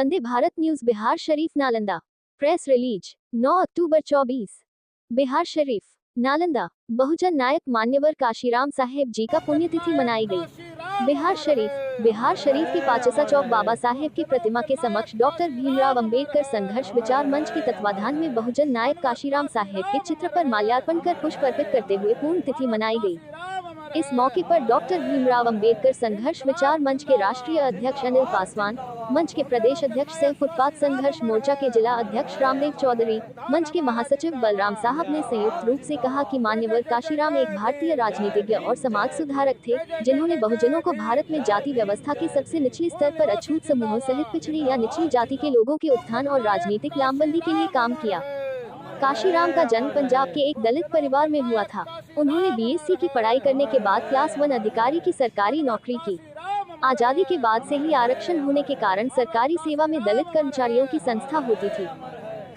Vande Bharat news Bihar Sharif Nalanda. Press release 9 अक्टूबर 24। बिहार शरीफ नालंदा। बहुजन नायक मान्यवर काशीराम साहेब जी का पुण्यतिथि मनाई गई। बिहार शरीफ की पाचसा चौक बाबा साहेब की प्रतिमा के समक्ष डॉक्टर भीमराव अंबेडकर संघर्ष विचार मंच के तत्वाधान में बहुजन नायक काशीराम साहेब के चित्र पर माल्यार्पण कर पुष्प अर्पित करते हुए पुण्यतिथि मनाई गई। इस मौके पर डॉक्टर भीमराव अंबेडकर संघर्ष विचार मंच के राष्ट्रीय अध्यक्ष अनिल पासवान, मंच के प्रदेश अध्यक्ष सह फुटपाथ संघर्ष मोर्चा के जिला अध्यक्ष रामदेव चौधरी, मंच के महासचिव बलराम साहब ने संयुक्त रूप से कहा कि मान्यवर काशीराम एक भारतीय राजनीतिज्ञ और समाज सुधारक थे, जिन्होंने बहुजनों को भारत में जाति व्यवस्था के सबसे निचले स्तर पर अछूत समूहों सहित पिछड़ी या निचली जाति के लोगों के उत्थान और राजनीतिक लामबंदी के लिए काम किया। काशीराम का जन्म पंजाब के एक दलित परिवार में हुआ था। उन्होंने बीएससी की पढ़ाई करने के बाद क्लास 1 अधिकारी की सरकारी नौकरी की। आजादी के बाद से ही आरक्षण होने के कारण सरकारी सेवा में दलित कर्मचारियों की संस्था होती थी।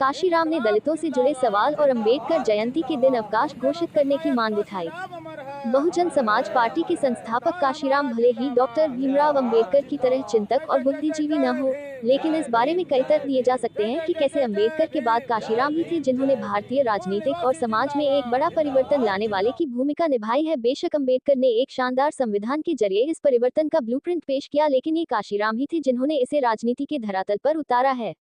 काशीराम ने दलितों से जुड़े सवाल और अंबेडकर जयंती के दिन अवकाश घोषित करने की मांग उठाई। बहुजन समाज पार्टी के संस्थापक काशीराम भले ही डॉक्टर भीमराव अंबेडकर की तरह चिंतक और बुद्धिजीवी न हो, लेकिन इस बारे में कई तर्क दिए जा सकते हैं कि कैसे अंबेडकर के बाद काशीराम ही थे जिन्होंने भारतीय राजनीतिक और समाज में एक बड़ा परिवर्तन लाने वाले की भूमिका निभाई है। बेशक अंबेडकर ने एक शानदार संविधान के जरिए इस परिवर्तन का ब्लूप्रिंट पेश किया, लेकिन ये काशीराम ही थे जिन्होंने इसे राजनीति के धरातल पर उतारा है।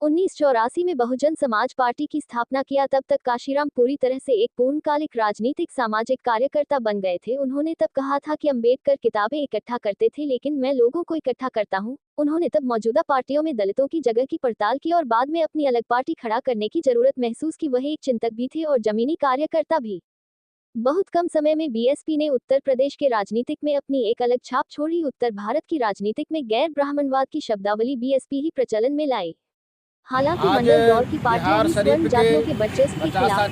1984 में बहुजन समाज पार्टी की स्थापना किया। तब तक काशीराम पूरी तरह से एक पूर्णकालिक राजनीतिक सामाजिक कार्यकर्ता बन गए थे। उन्होंने तब कहा था कि अंबेडकर किताबें इकट्ठा करते थे, लेकिन मैं लोगों को इकट्ठा करता हूं। उन्होंने तब मौजूदा पार्टियों में दलितों की जगह की पड़ताल की और बाद में अपनी अलग पार्टी खड़ा करने की जरूरत महसूस की। वह एक चिंतक भी थे और जमीनी कार्यकर्ता भी। बहुत कम समय में बीएसपी ने उत्तर प्रदेश के राजनीतिक में अपनी एक अलग छाप छोड़ी। उत्तर भारत की राजनीतिक में गैर ब्राह्मणवाद की शब्दावली बीएसपी ही प्रचलन में लाई। हालांकि मंडल दौर की पार्टियों स्वर्ण जातियों के वर्चस्व के खिलाफ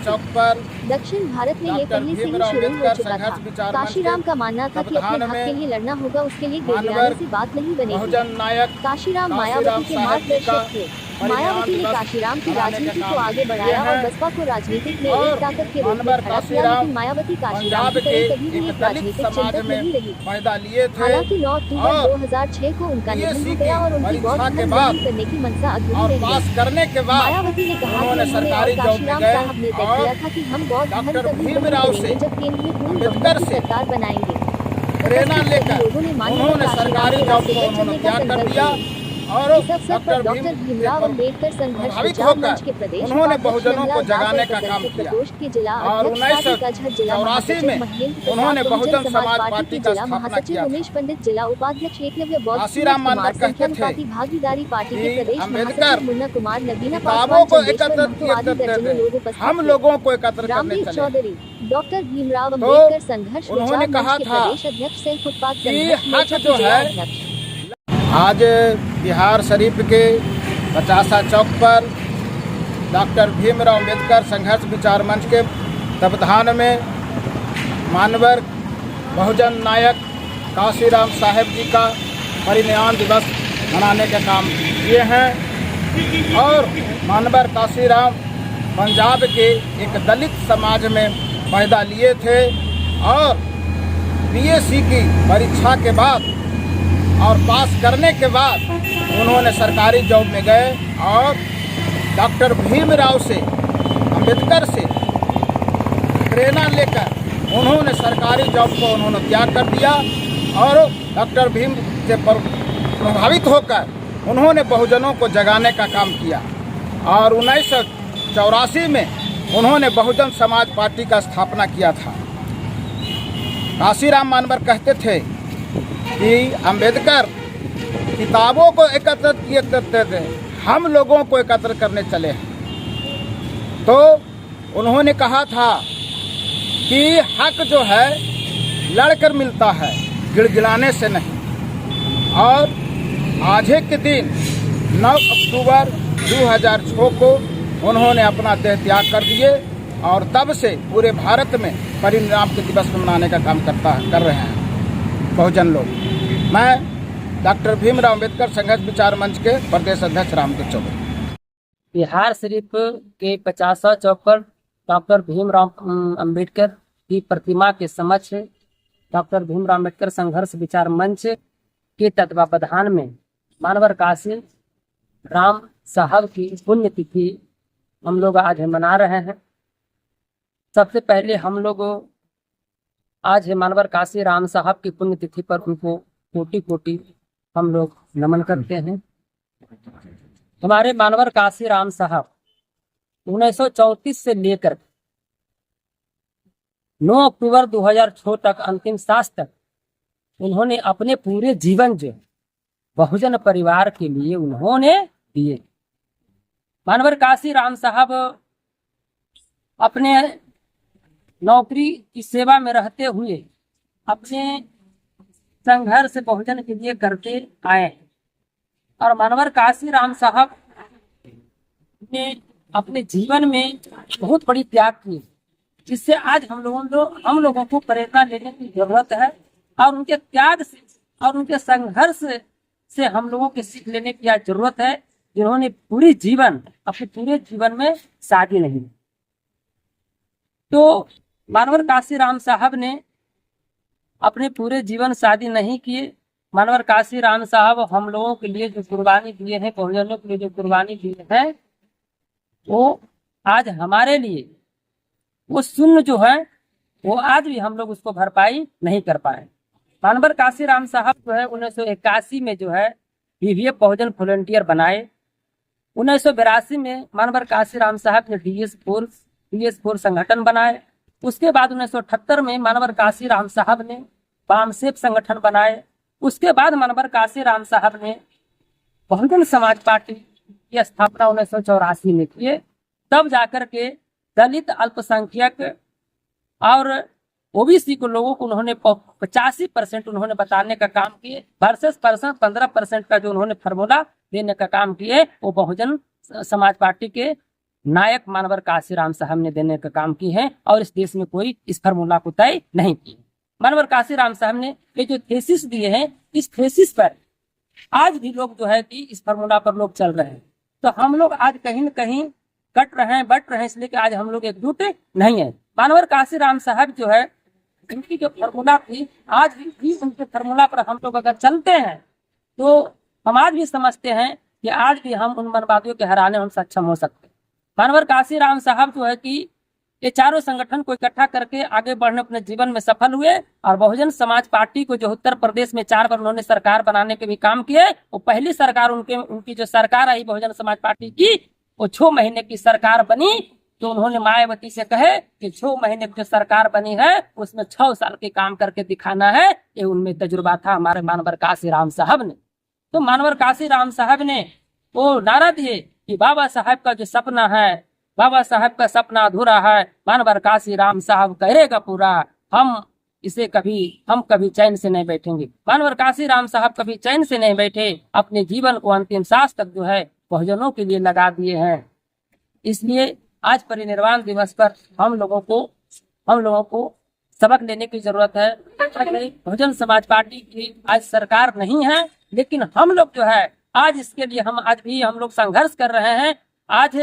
दक्षिण भारत में ये पहले से ही शुरू हो चुका था। काशीराम का मानना था कि अपने हक के लिए लड़ना होगा, उसके लिए गिड़गिड़ाने से बात नहीं बनेगी। काशीराम मायावती के मार्गदर्शक थे। मायावती ने काशीराम की राजनीति को आगे बढ़ाया और बसपा को राजनीतिक में एक ताकत के रूप में खड़ा किया, लेकिन मायावती काशीराम की तरह कभी भी एक राजनीतिक चिंतक नहीं रही। हालांकि 9 अक्टूबर 2006 को उनका निधन हो गया और उनकी बौद्ध धर्म ग्रहण करने की मंशा अधूरी रह गई। मायावती ने कहा कि उन्होंने और काशीराम साहब ने तय किया था कि हम बौद्ध धर्म कभी नहीं करेंगे जब केंद्र में पूर्ण बहुमत की सरकार बनाएंगे। प्रेरणा लेकर उन्होंने सरकारी जॉब को उन्होंने त्याग कर दिया और डॉक्टर भीमराव अंबेडकर संघर्ष विचार मंच के प्रदेश उन्होंने बहुजनों को जगाने का काम किया और 1984 में उन्होंने बहुजन समाज पार्टी का स्थापना किया। उमेश पंडित जिला उपाध्यक्ष एकलव्य बौद्ध काशीराम मानकर कहते थे भागीदारी पार्टी के प्रदेश अम्बेडकर मुन्ना कुमार नगीना किताबों को एकत्र करते थे, हम लोगों को एकत्र करने चले। चौधरी डॉक्टर भीमराव अंबेडकर संघर्ष उन्होंने कहा था प्रदेश अध्यक्ष सह फुटपाथ कि हक जो है आज बिहार शरीफ के पचासा चौक पर डॉक्टर भीमराव अंबेडकर संघर्ष विचार मंच के तत्वाधान में मानवर बहुजन नायक काशीराम साहेब जी का परिनिर्वाण दिवस मनाने का काम किए हैं। और मानवर काशीराम पंजाब के एक दलित समाज में पैदा लिए थे और बीएससी की परीक्षा के बाद और पास करने के बाद उन्होंने सरकारी जॉब में गए और डॉक्टर भीमराव से अंबेडकर से प्रेरणा लेकर उन्होंने सरकारी जॉब को उन्होंने त्याग कर दिया और डॉक्टर भीम से प्रभावित होकर उन्होंने बहुजनों को जगाने का काम किया और 1984 में उन्होंने बहुजन समाज पार्टी का स्थापना किया था। काशीराम मानवर कहते थे कि अंबेडकर किताबों को एकत्र किए करते थे, हम लोगों को एकत्र करने चले हैं। तो उन्होंने कहा था कि हक जो है लड़कर मिलता है, गिड़गिड़ाने से नहीं। और आज के दिन 9 अक्टूबर 2006 को उन्होंने अपना देह त्याग कर दिए और तब से पूरे भारत में परिनिर्वाण के दिवस मनाने का काम कर रहे हैं बहुजन लोग। मैं डॉक्टर भीमराव अंबेडकर संघर्ष विचार मंच के प्रदेश अध्यक्ष रामदेव चौधरी। बिहार शरीफ के 50 चौक पर डॉक्टर भीमराव अंबेडकर की प्रतिमा के समक्ष डॉक्टर भीमराव अंबेडकर संघर्ष विचार मंच के तत्वावधान में मानवर काशी राम साहब की पुण्यतिथि हम लोग आज मना रहे हैं। सबसे पहले हम लोग आज मानवर काशी राम साहब की पुण्यतिथि पर उनको कोटि कोटि हम लोग नमन करते हैं। हमारे मानवर काशी राम साहब 1934 से लेकर 9 अक्टूबर 2006 तक अंतिम सांस तक उन्होंने अपने पूरे जीवन जो बहुजन परिवार के लिए उन्होंने दिए। मानवर काशी राम साहब अपने नौकरी की सेवा में रहते हुए अपने संघर्ष बहुजन के लिए करते आए और मानवर काशी राम साहब ने अपने जीवन में बहुत बड़ी त्याग की, जिससे आज हम लोगों को प्रेरणा लेने की जरूरत है और उनके त्याग से और उनके संघर्ष से हम लोगों के सीख लेने की आज जरूरत है, जिन्होंने अपने पूरे जीवन में शादी नहीं। तो मानवर काशी राम साहब ने अपने पूरे जीवन शादी नहीं किए। मानवर काशी राम साहब हम लोगों के लिए जो कुर्बानी दिए हैं, बहुजनों के लिए जो कुर्बानी दिए हैं, वो आज हमारे लिए वो शून्य जो है वो आज भी हम लोग उसको भरपाई नहीं कर पाए। मानवर काशी राम साहब जो है 1981 में जो है पीवीएफ बहुजन वॉलंटियर बनाए। 1982 में मानवर काशी राम साहब ने डीएस फोर्स संगठन बनाए। उसके बाद 1978 में मानवर काशी राम साहब ने बामसेफ संगठन बनाए। उसके बाद मानवर काशी राम साहब ने बहुजन समाज पार्टी की स्थापना 1984 में किए। तब जाकर के दलित, अल्पसंख्यक और ओबीसी को लोगों को उन्होंने 85% उन्होंने बताने का काम किए वर्सेस 15% का जो उन्होंने फार्मूला देने का काम किए, वो बहुजन समाज पार्टी के नायक मानवर काशी राम साहब ने देने का काम किए हैं और इस देश में कोई इस फार्मूला को तय नहीं किया। मानवर काशी राम साहब ने ये जो थेसिस दिए हैं, इस थेसिस पर आज भी लोग जो है कि इस फार्मूला पर लोग चल रहे हैं। तो हम लोग आज कहीं न कहीं बट रहे हैं, इसलिए कि आज हम लोग एकजुट नहीं है। मानवर काशी राम साहब जो है उनकी जो फार्मूला थी, आज भी उनके फार्मूला पर हम लोग अगर चलते हैं तो हम आज भी समझते हैं कि आज भी हम उन मनवादियों के हराने में सक्षम हो सकते हैं। मानवर काशी राम साहब जो है कि ये चारों संगठन को इकट्ठा करके आगे बढ़ने अपने जीवन में सफल हुए और बहुजन समाज पार्टी को जो उत्तर प्रदेश में 4 बार उन्होंने सरकार बनाने के भी काम किए, वो पहली सरकार उनकी जो सरकार आई बहुजन समाज पार्टी की, वो 6 महीने की सरकार बनी। तो उन्होंने मायावती से कहे कि 6 महीने की जो सरकार बनी है उसमें 6 साल के काम करके दिखाना है। ये उनमें तजुर्बा था हमारे मानवर काशी राम साहब ने। तो मानवर काशी राम साहब ने वो नारा दिए कि बाबा साहब का जो सपना है, बाबा साहब का सपना अधूरा है, मानवर काशी राम साहब करेगा पूरा। हम कभी चैन से नहीं बैठेंगे। मानवर काशी राम साहब कभी चैन से नहीं बैठे, अपने जीवन को अंतिम सांस तक जो है बहुजनों के लिए लगा दिए हैं। इसलिए आज परिनिर्वाण दिवस पर हम लोगों को सबक लेने की जरूरत है। बहुजन समाज पार्टी की आज सरकार नहीं है, लेकिन हम लोग जो है आज इसके लिए आज भी हम लोग संघर्ष कर रहे हैं। आज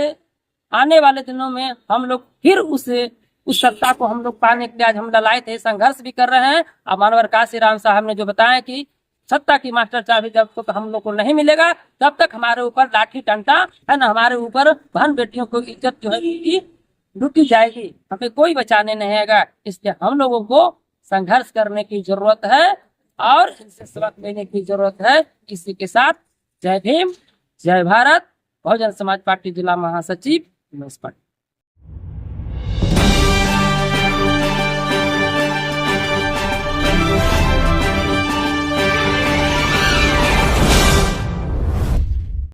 आने वाले दिनों में हम लोग फिर उस सत्ता को हम लोग पाने के लिए आज हम ललायत है, संघर्ष भी कर रहे हैं। अब मानवर काशी राम साहब ने जो बताया कि सत्ता की मास्टर चाबी जब तक हम लोग को नहीं मिलेगा तब तक हमारे ऊपर लाठी डंडा है ना, हमारे ऊपर बहन बेटियों को इज्जत जो है लूटी जाएगी, हमें कोई बचाने नहीं आएगा। इसलिए हम लोगों को संघर्ष करने की जरूरत है और इनसे सबक लेने की जरूरत है। इसी के साथ जय भीम, जय भारत। बहुजन समाज पार्टी जिला महासचिव।